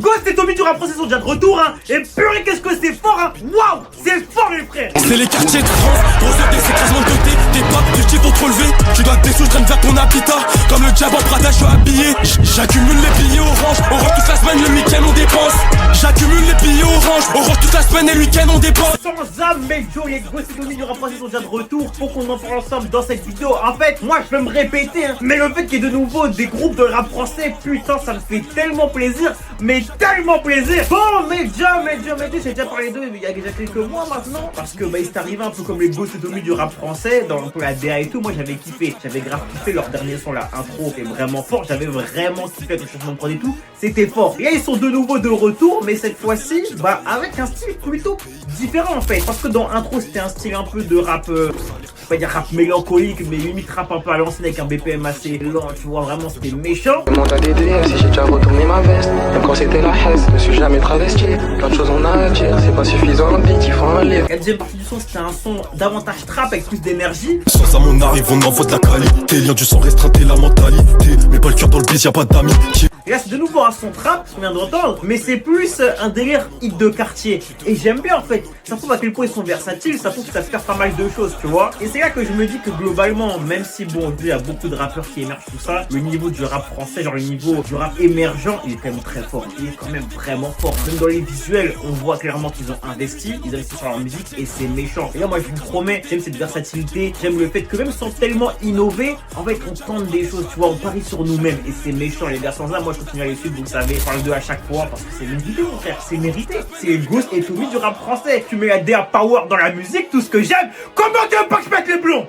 Ghost et Tommy du rap français sont déjà de retour, hein. Et purée, qu'est-ce que c'est fort, hein. Waouh, c'est fort, les frères. C'est les quartiers de France, procédé, c'est écrasement de côté. T'es pas du type pour te relever. Tu dois que des sous, je traîne vers ton habitat. Comme le diable en Prada, je suis habillé. J'accumule les billets orange. On rentre toute la semaine, le week-end on dépense. J'accumule les billets orange. On rentre toute la semaine et le week-end on dépense. Sans âme, mec, Joe, les Ghost et Tommy du rap français sont déjà de retour pour qu'on en parle ensemble dans cette vidéo. En fait, moi, je peux me répéter, hein. Mais le fait qu'il y ait de nouveau des groupes de rap français, putain, ça me fait tellement plaisir. Mais tellement plaisir. Bon, mec, j'ai déjà parlé d'eux il y a déjà quelques mois maintenant. Parce que, bah, il s'est arrivé un peu comme les Ghost et Tommy du rap français, dans un peu la DA et tout. Moi, j'avais kiffé. J'avais grave kiffé leur dernier son, la intro, est vraiment fort. J'avais vraiment kiffé le changement de prod et tout. C'était fort. Et là, ils sont de nouveau de retour, mais cette fois-ci, bah, avec un style plutôt différent en fait. Parce que dans intro, c'était un style un peu de rap, je vais pas dire rap mélancolique, mais limite rap un peu à l'ancienne avec un BPM assez lent, tu vois, vraiment c'était méchant. Monte à des DM si j'ai déjà retourné ma veste. Même quand c'était la haine, je me suis jamais travesti. Plein de choses on a à dire, c'est pas suffisant, le beat, il faut un livre. La deuxième partie du son, c'était un son davantage trap avec plus d'énergie. Sans à mon arrive, on envoie de la qualité. Lien du sang restreint et la mentalité. Mais pas le cœur dans le bis, y'a pas d'amis. Et là, c'est de nouveau un son trap, ce qu'on vient d'entendre, mais c'est plus un délire hit de quartier. Et j'aime bien en fait. Ça prouve à quel point ils sont versatiles, ça prouve que ça se faire pas mal de choses, tu vois. Et c'est là que je me dis que globalement, même si bon, il y a beaucoup de rappeurs qui émergent, tout ça, le niveau du rap français, genre le niveau du rap émergent, il est quand même très fort. Il est quand même vraiment fort. Même dans les visuels, on voit clairement qu'ils ont investi, ils investissent sur leur musique et c'est méchant. Et là, moi, je vous promets, j'aime cette versatilité, j'aime le fait que même sans tellement innover, en fait, on tente des choses, tu vois, on parie sur nous-mêmes et c'est méchant, les gars. Sans ça, moi, je continue à les suivre, vous le savez, je parle d'eux à chaque fois parce que c'est mérité, mon frère, c'est mérité. C'est les Ghost et Tommy du rap français. Tu mets la DA Power dans la musique, tout ce que j'aime. Comment tu veux pas que je mette les blonds?